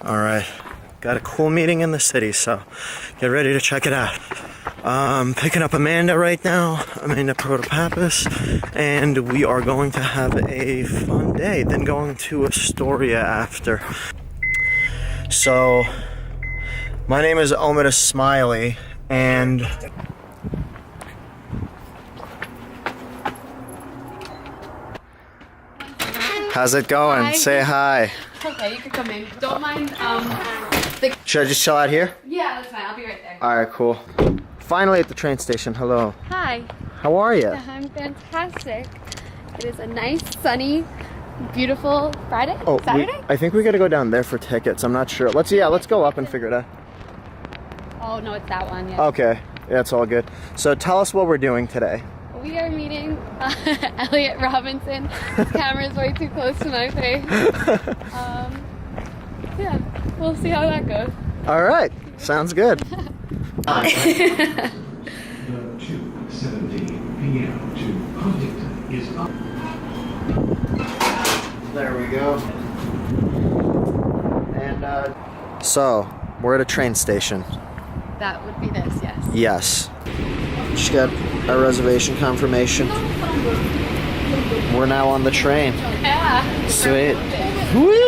All right, got a cool meeting in the city, so get ready to check it out. Picking up Amanda right now, Amanda Protopappas, and we are going to have a fun day, then going to Astoria after. So, my name is Omida Smiley, and how's it going? Hi. Say hi. Okay, you can come in. Don't mind, Should I just chill out here? Yeah, that's fine. I'll be right there. Alright, cool. Finally at the train station. Hello. Hi. How are you? I'm fantastic. It is a nice, sunny, beautiful Friday? Saturday? I think we gotta go down there for tickets. I'm not sure. Let's go up and figure it out. Oh, no, it's that one, yeah. Okay. Yeah, it's all good. So tell us what we're doing today. We are meeting Elliot Robinson. His camera's way too close to my face. Yeah, we'll see how that goes. Alright. Sounds good. 2:17 p.m. to Huntington is up. There we go. And so we're at a train station. That would be this, yes. Yes. Just got a reservation confirmation. We're now on the train. Yeah. Sweet. Woo!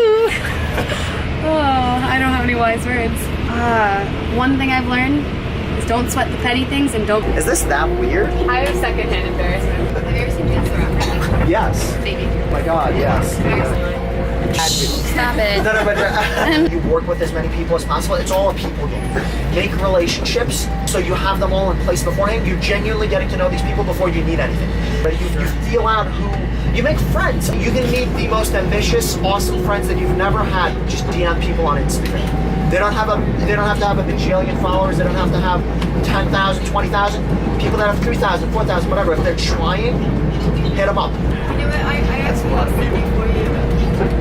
Oh, I don't have any wise words. One thing I've learned is don't sweat the petty things and don't... Is this that weird? I have secondhand embarrassment. Have you ever seen Chance the Rapper? Yes. Maybe. Oh my god, yes. Stop it. No, but you work with as many people as possible. It's all a people game. Make relationships so you have them all in place beforehand. You're genuinely getting to know these people before you need anything. But you feel out who... You make friends. You can meet the most ambitious, awesome friends that you've never had. Just DM people on Instagram. They don't have to have a bajillion followers. They don't have to have 10,000, 20,000. People that have 3,000, 4,000, whatever. If they're trying, hit them up. You know what? I actually have something for you.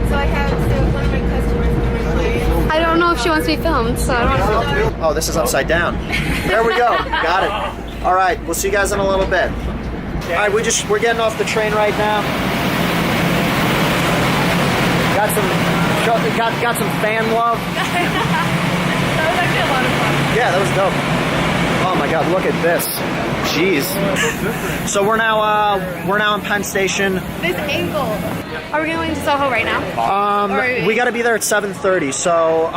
So I have one of my customers, one of my clients. I don't know if she wants to be filmed, so I don't know. Oh, this is upside down. There we go. Got it. All right, we'll see you guys in a little bit. All right, we're getting off the train right now. Got some fan love. That was actually a lot of fun. Yeah, that was dope. Oh my god, look at this. Jeez. So we're now in Penn Station. This angle. Are we going to Soho right now? We got to be there at 7:30. So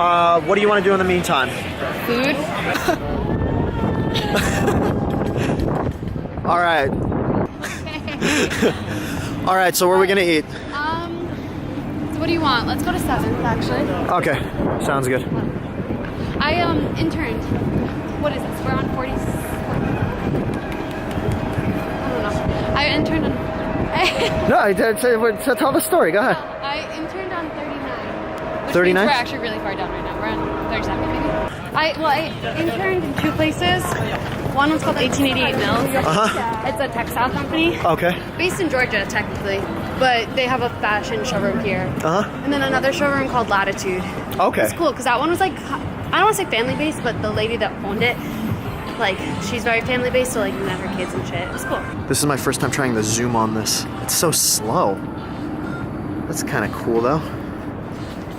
what do you want to do in the meantime? Food? All right. All right. So where are we gonna eat? So what do you want? Let's go to 7th, actually. Okay. Sounds good. I interned. What is this? We're on 40. I don't know. I interned on. No, tell the story. Go ahead. I interned on 39. Which 39? means we're actually really far down right now. We're on 37 maybe. I interned in 2 places. One was called 1888 Mills. It's a textile company. Okay. Based in Georgia, technically, but they have a fashion showroom here. And then another showroom called Latitude. Okay. It's cool because that one was like, I don't want to say family based, but the lady that owned it, like, she's very family based, so like met her kids and shit. It was cool. This is my first time trying the zoom on this. It's so slow. That's kind of cool though.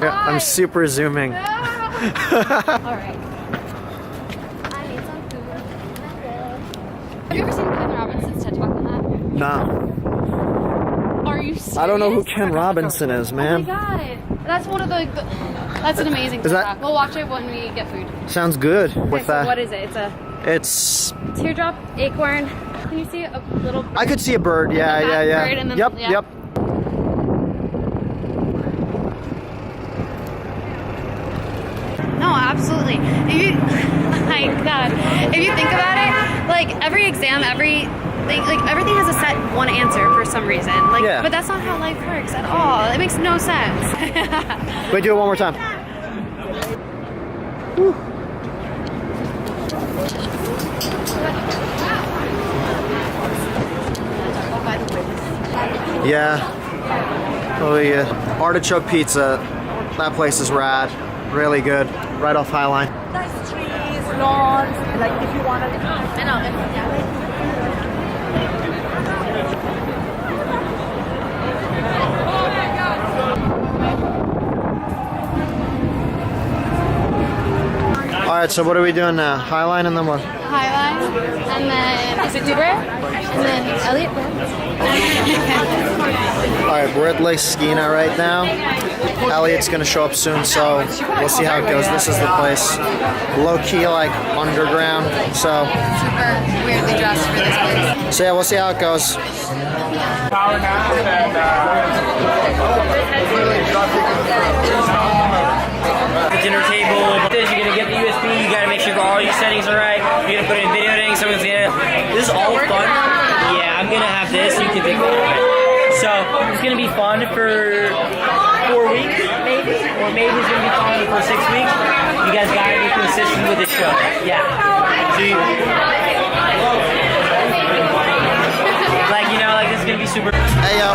Yeah, I'm super zooming. All right. I need some food. Have you ever seen Ken Robinson's TED Talk on that? Nah. Are you serious? I don't know who Ken Robinson is, man. Oh my god. That's one of the that's an amazing TED Talk. We'll watch it when we get food. Sounds good. Okay, With so that. what is it? It's It's. teardrop, acorn. Can you see a little bird? I could see a bird. Yeah, That yeah. bird and then- Yep, yeah. yep. No, absolutely. If you, my God, if you think about it, like every exam, everything has a set one answer for some reason. Like, Yeah. but that's not how life works at all. It makes no sense. Wait, do it one more time. Whew. Yeah. Oh yeah. Artichoke pizza. That place is rad. Really good. Right off Highline. Nice trees, lawns, like if you want to. I know. right, so what are we doing now? Highline and then what? Highline, and then is it Uber? And then Elliot. All right, we're at Lake Skeena right now. Elliot's gonna show up soon, so we'll see how it goes. This is the place, low key, like underground. So Super weirdly dressed for this place. yeah, we'll see how it goes. The dinner table. You're gonna get the USB. You gotta make sure all your settings are right. You're gonna put in video editing. Someone's gonna. This is all fun. Yeah, I'm gonna have this. You can take a look at it. So it's gonna be fun for 4 weeks, maybe, or maybe it's gonna be fun for 6 weeks. You guys gotta be consistent with the show. Yeah. So you, like this is gonna be super. Hey yo.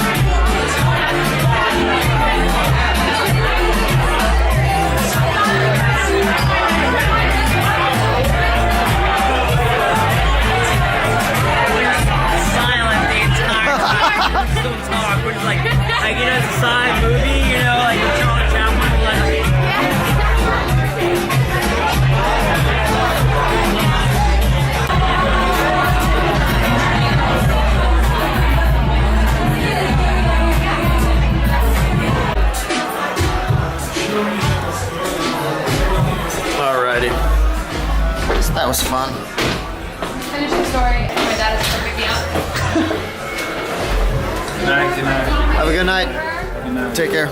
Like, it's a side movie, like the Charlie Chaplin, Alrighty. So that was fun. Finish the story. My dad is going to pick me up. Good night. Have a good night. Take care.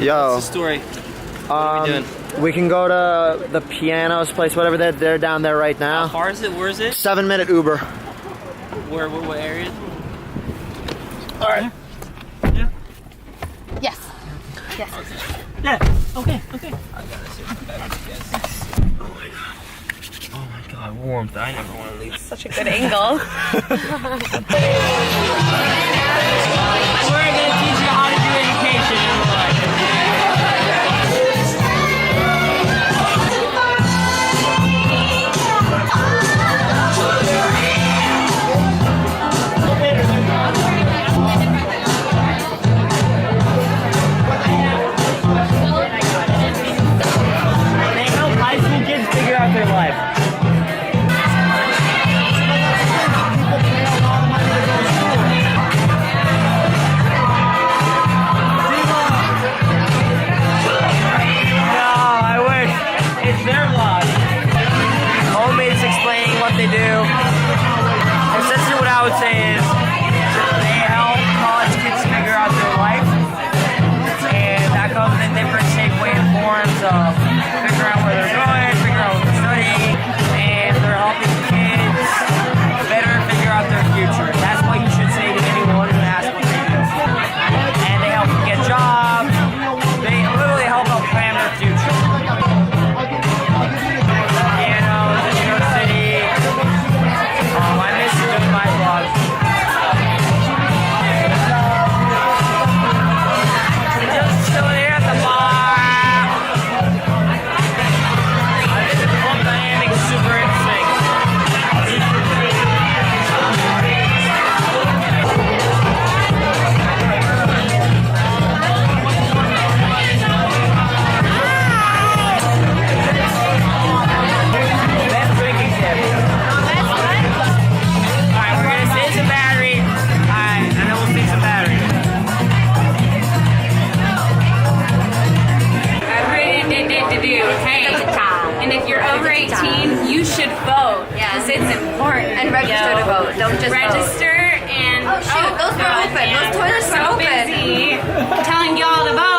Yo. story. What are we doing? We can go to the pianos place, whatever they're down there right now. How far is it? Where is it? 7-minute Uber. What area? All right. Yeah. Yes. Yes. Yeah. Okay. Oh my god, warmth. I never want to leave. Such a good angle. We're gonna teach you how to do education in life. They help high school kids figure out their life. They do. Essentially what I would say is they help college kids figure out their life, and that comes in different shape, way, and forms of figure out where they're going, figure out what they're studying, and they're helping kids better figure out their future. That's what you should say to anyone who asks what they do. And they help them get jobs. They literally help them plan their future. I miss doing my vlogs. Just chilling here at the bar. The club dynamic is super interesting. Best drinking tip. Alright, we're gonna save some battery. Alright, and then we'll save some battery. Hey, and if you're over 18, you should vote. Yes, it's important. And register to vote. Don't just register and Oh, shoot, those were open. Those toilets we're were so open. busy telling y'all to vote.